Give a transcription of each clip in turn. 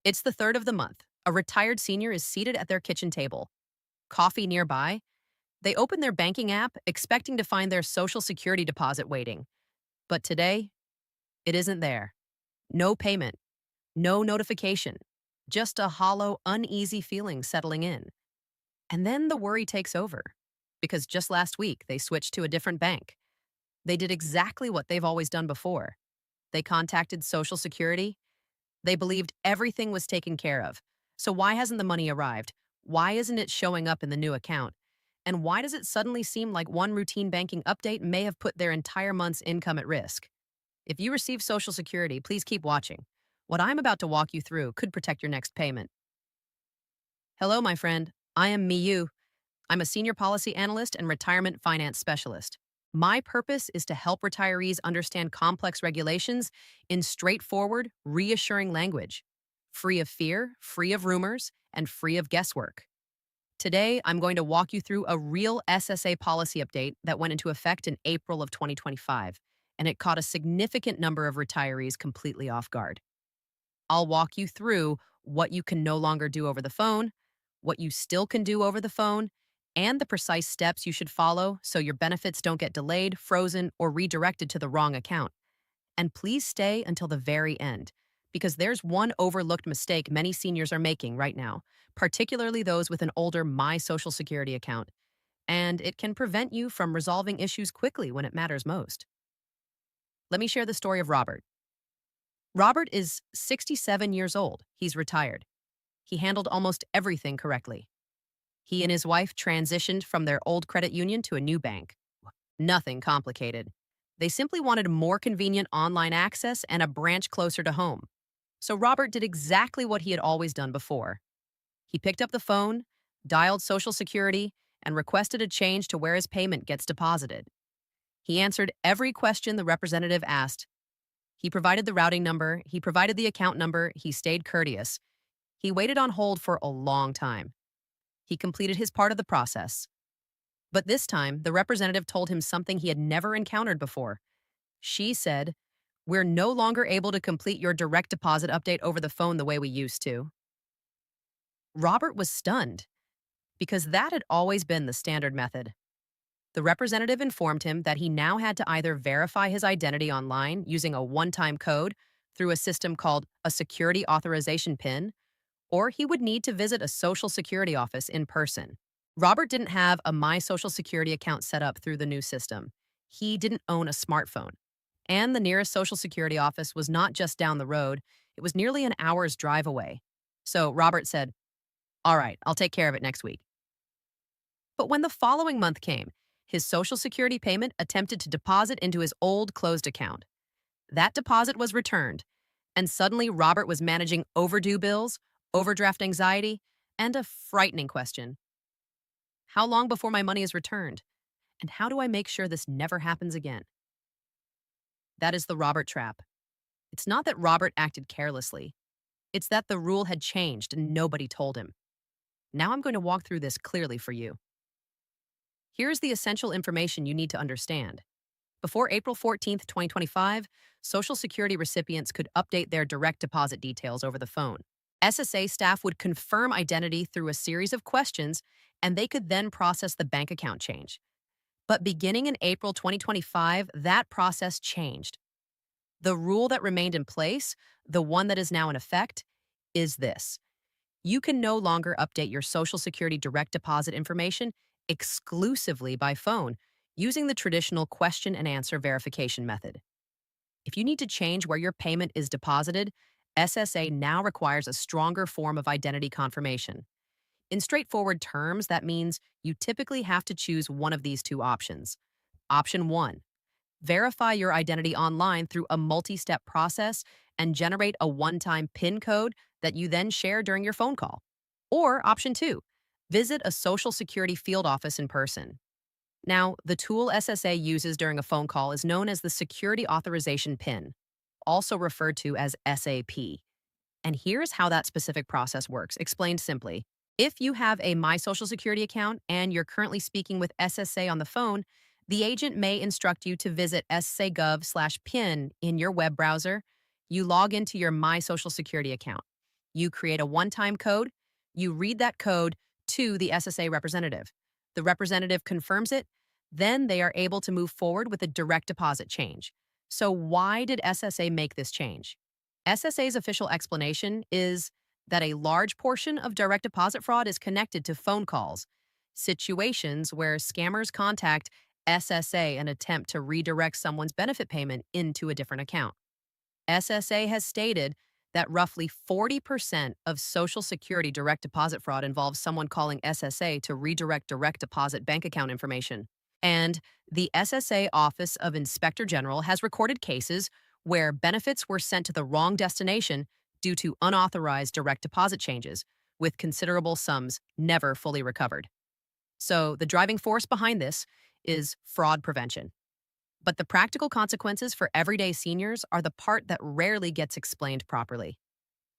It's the third of the month. A retired senior is seated at their kitchen table, coffee nearby. They open their banking app, expecting to find their Social Security deposit waiting. But today, it isn't there. No payment, no notification, just a hollow, uneasy feeling settling in. And then the worry takes over, because just last week they switched to a different bank. They did exactly what they've always done before. They contacted Social Security. They believed everything was taken care of. So why hasn't the money arrived? Why isn't it showing up in the new account? And why does it suddenly seem like one routine banking update may have put their entire month's income at risk? If you receive Social Security, please keep watching. What I'm about to walk you through could protect your next payment. Hello, my friend. I am Miyu. I'm a senior policy analyst and retirement finance specialist. My purpose is to help retirees understand complex regulations in straightforward, reassuring language, free of fear, free of rumors, and free of guesswork. Today, I'm going to walk you through a real SSA policy update that went into effect in April of 2025, and it caught a significant number of retirees completely off guard. I'll walk you through what you can no longer do over the phone, what you still can do over the phone, and the precise steps you should follow so your benefits don't get delayed, frozen, or redirected to the wrong account. And please stay until the very end, because there's one overlooked mistake many seniors are making right now, particularly those with an older My Social Security account, and it can prevent you from resolving issues quickly when it matters most. Let me share the story of Robert. Robert is 67 years old. He's retired. He handled almost everything correctly. He and his wife transitioned from their old credit union to a new bank. Nothing complicated. They simply wanted more convenient online access and a branch closer to home. So Robert did exactly what he had always done before. He picked up the phone, dialed Social Security, and requested a change to where his payment gets deposited. He answered every question the representative asked. He provided the routing number, he provided the account number, he stayed courteous. He waited on hold for a long time. He completed his part of the process. But this time, the representative told him something he had never encountered before. She said, "We're no longer able to complete your direct deposit update over the phone the way we used to." Robert was stunned, because that had always been the standard method. The representative informed him that he now had to either verify his identity online using a one-time code through a system called a Security Authorization PIN, or he would need to visit a Social Security office in person. Robert didn't have a My Social Security account set up through the new system. He didn't own a smartphone. And the nearest Social Security office was not just down the road, it was nearly an hour's drive away. So Robert said, "All right, I'll take care of it next week." But when the following month came, his Social Security payment attempted to deposit into his old closed account. That deposit was returned, and suddenly Robert was managing overdue bills, overdraft anxiety, and a frightening question. How long before my money is returned? And how do I make sure this never happens again? That is the Robert trap. It's not that Robert acted carelessly. It's that the rule had changed and nobody told him. Now I'm going to walk through this clearly for you. Here's the essential information you need to understand. Before April 14th, 2025, Social Security recipients could update their direct deposit details over the phone. SSA staff would confirm identity through a series of questions, and they could then process the bank account change. But beginning in April 2025, that process changed. The rule that remained in place, the one that is now in effect, is this. You can no longer update your Social Security direct deposit information exclusively by phone using the traditional question and answer verification method. If you need to change where your payment is deposited, SSA now requires a stronger form of identity confirmation. In straightforward terms, that means you typically have to choose one of these two options. Option 1. Verify your identity online through a multi-step process and generate a one-time PIN code that you then share during your phone call. Or option 2. Visit a Social Security field office in person. Now, the tool SSA uses during a phone call is known as the Security Authorization PIN, also referred to as SAP. And here's how that specific process works, explained simply. If you have a My Social Security account and you're currently speaking with SSA on the phone, the agent may instruct you to visit ssa.gov/PIN in your web browser. You log into your My Social Security account. You create a one-time code, you read that code to the SSA representative. The representative confirms it, then they are able to move forward with a direct deposit change. So why did SSA make this change? SSA's official explanation is that a large portion of direct deposit fraud is connected to phone calls, situations where scammers contact SSA and attempt to redirect someone's benefit payment into a different account. SSA has stated that roughly 40% of Social Security direct deposit fraud involves someone calling SSA to redirect direct deposit bank account information. And the SSA Office of Inspector General has recorded cases where benefits were sent to the wrong destination due to unauthorized direct deposit changes, with considerable sums never fully recovered. So, the driving force behind this is fraud prevention. But the practical consequences for everyday seniors are the part that rarely gets explained properly.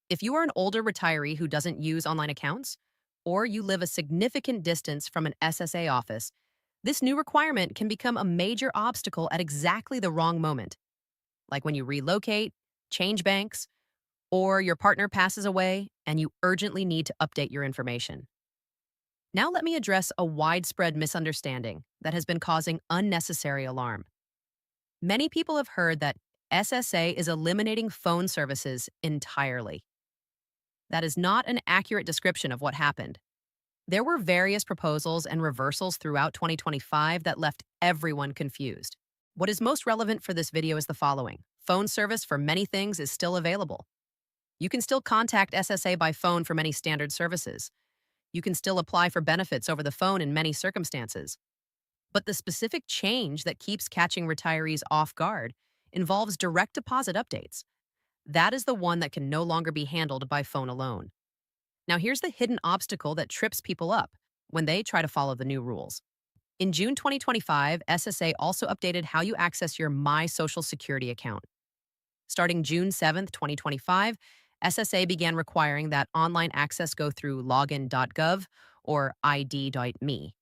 If you are an older retiree who doesn't use online accounts, or you live a significant distance from an SSA office, this new requirement can become a major obstacle at exactly the wrong moment, like when you relocate, change banks, or your partner passes away and you urgently need to update your information. Now, let me address a widespread misunderstanding that has been causing unnecessary alarm. Many people have heard that SSA is eliminating phone services entirely. That is not an accurate description of what happened. There were various proposals and reversals throughout 2025 that left everyone confused. What is most relevant for this video is the following. Phone service for many things is still available. You can still contact SSA by phone for many standard services. You can still apply for benefits over the phone in many circumstances. But the specific change that keeps catching retirees off guard involves direct deposit updates. That is the one that can no longer be handled by phone alone. Now, here's the hidden obstacle that trips people up when they try to follow the new rules. In June 2025, SSA also updated how you access your My Social Security account. Starting June 7th, 2025, SSA began requiring that online access go through login.gov or id.me.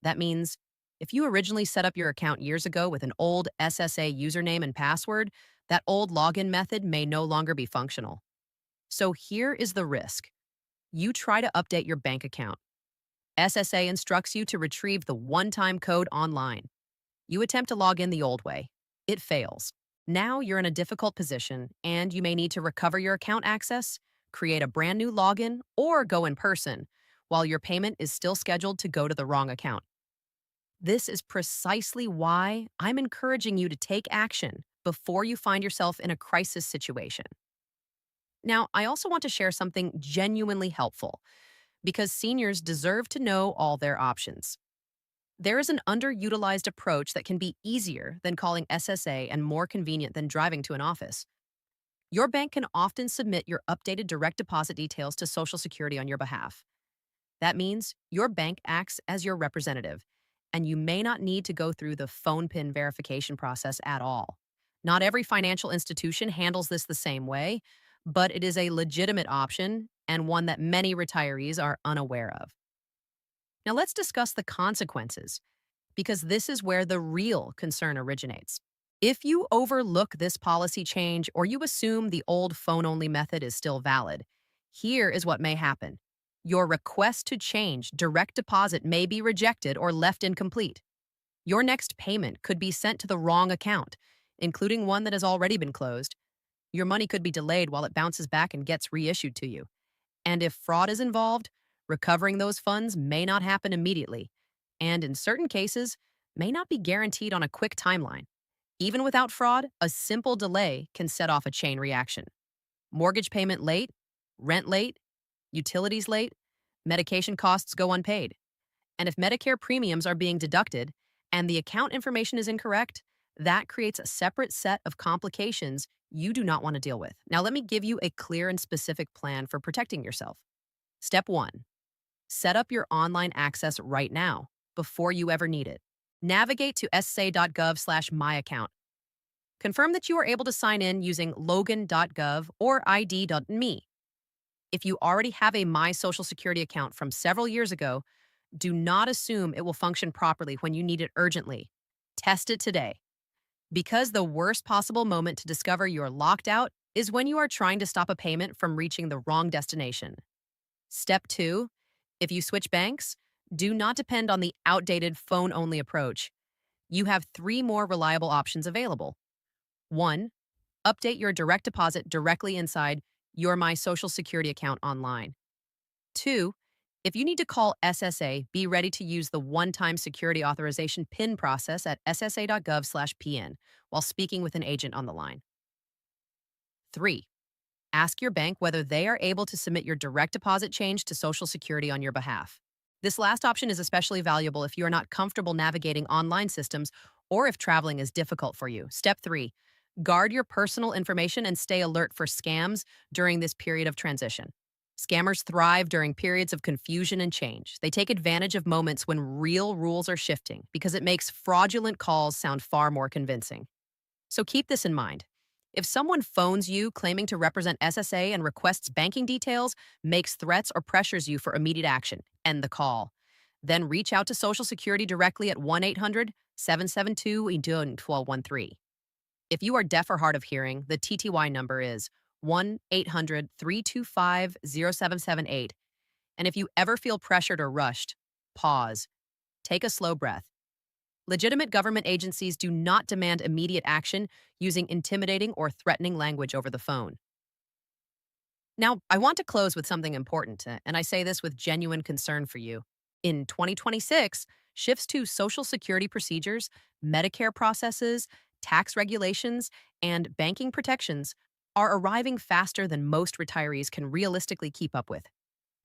That means if you originally set up your account years ago with an old SSA username and password, that old login method may no longer be functional. So here is the risk. You try to update your bank account. SSA instructs you to retrieve the one-time code online. You attempt to log in the old way. It fails. Now you're in a difficult position and you may need to recover your account access, create a brand new login, or go in person while your payment is still scheduled to go to the wrong account. This is precisely why I'm encouraging you to take action before you find yourself in a crisis situation. Now, I also want to share something genuinely helpful because seniors deserve to know all their options. There is an underutilized approach that can be easier than calling SSA and more convenient than driving to an office. Your bank can often submit your updated direct deposit details to Social Security on your behalf. That means your bank acts as your representative, and you may not need to go through the phone PIN verification process at all. Not every financial institution handles this the same way, but it is a legitimate option and one that many retirees are unaware of. Now let's discuss the consequences, because this is where the real concern originates. If you overlook this policy change or you assume the old phone-only method is still valid, here is what may happen. Your request to change direct deposit may be rejected or left incomplete. Your next payment could be sent to the wrong account, including one that has already been closed. Your money could be delayed while it bounces back and gets reissued to you. And if fraud is involved, recovering those funds may not happen immediately, and in certain cases, may not be guaranteed on a quick timeline. Even without fraud, a simple delay can set off a chain reaction. Mortgage payment late, rent late, utilities late, medication costs go unpaid. And if Medicare premiums are being deducted and the account information is incorrect, that creates a separate set of complications you do not want to deal with. Now, let me give you a clear and specific plan for protecting yourself. Step 1. Set up your online access right now, before you ever need it. Navigate to ssa.gov/myaccount. Confirm that you are able to sign in using login.gov or id.me. If you already have a My Social Security account from several years ago, do not assume it will function properly when you need it urgently. Test it today. Because the worst possible moment to discover you're locked out is when you are trying to stop a payment from reaching the wrong destination. Step 2, if you switch banks, do not depend on the outdated phone only approach. You have three more reliable options available. 1, update your direct deposit directly inside your My Social Security account online. 2, if you need to call SSA, be ready to use the one-time Security Authorization PIN process at ssa.gov/PN while speaking with an agent on the line. 3, ask your bank whether they are able to submit your direct deposit change to Social Security on your behalf. This last option is especially valuable if you are not comfortable navigating online systems or if traveling is difficult for you. Step 3, guard your personal information and stay alert for scams during this period of transition. Scammers thrive during periods of confusion and change. They take advantage of moments when real rules are shifting because it makes fraudulent calls sound far more convincing. So keep this in mind. If someone phones you claiming to represent SSA and requests banking details, makes threats, or pressures you for immediate action, end the call. Then reach out to Social Security directly at 1-800-772-1213. If you are deaf or hard of hearing, the TTY number is 1-800-325-0778. And if you ever feel pressured or rushed, pause. Take a slow breath. Legitimate government agencies do not demand immediate action using intimidating or threatening language over the phone. Now, I want to close with something important, and I say this with genuine concern for you. In 2026, shifts to Social Security procedures, Medicare processes, tax regulations, and banking protections are arriving faster than most retirees can realistically keep up with.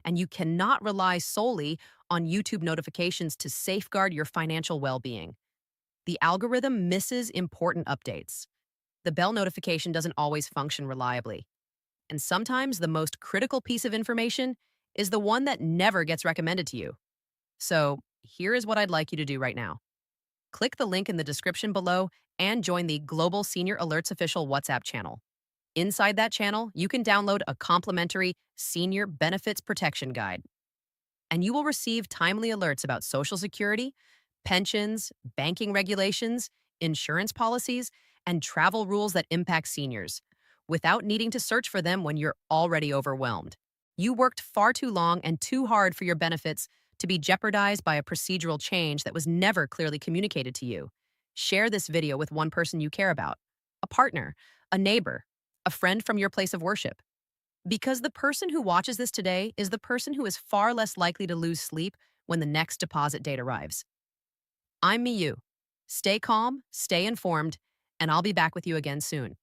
And you cannot rely solely on YouTube notifications to safeguard your financial well-being. The algorithm misses important updates. The bell notification doesn't always function reliably. And sometimes the most critical piece of information is the one that never gets recommended to you. So here is what I'd like you to do right now. Click the link in the description below and join the Global Senior Alerts Official WhatsApp channel. Inside that channel, you can download a complimentary Senior Benefits Protection Guide, and you will receive timely alerts about Social Security, pensions, banking regulations, insurance policies, and travel rules that impact seniors, without needing to search for them when you're already overwhelmed. You worked far too long and too hard for your benefits to be jeopardized by a procedural change that was never clearly communicated to you. Share this video with one person you care about, a partner, a neighbor, a friend from your place of worship. Because the person who watches this today is the person who is far less likely to lose sleep when the next deposit date arrives. I'm Miyu. Stay calm, stay informed, and I'll be back with you again soon.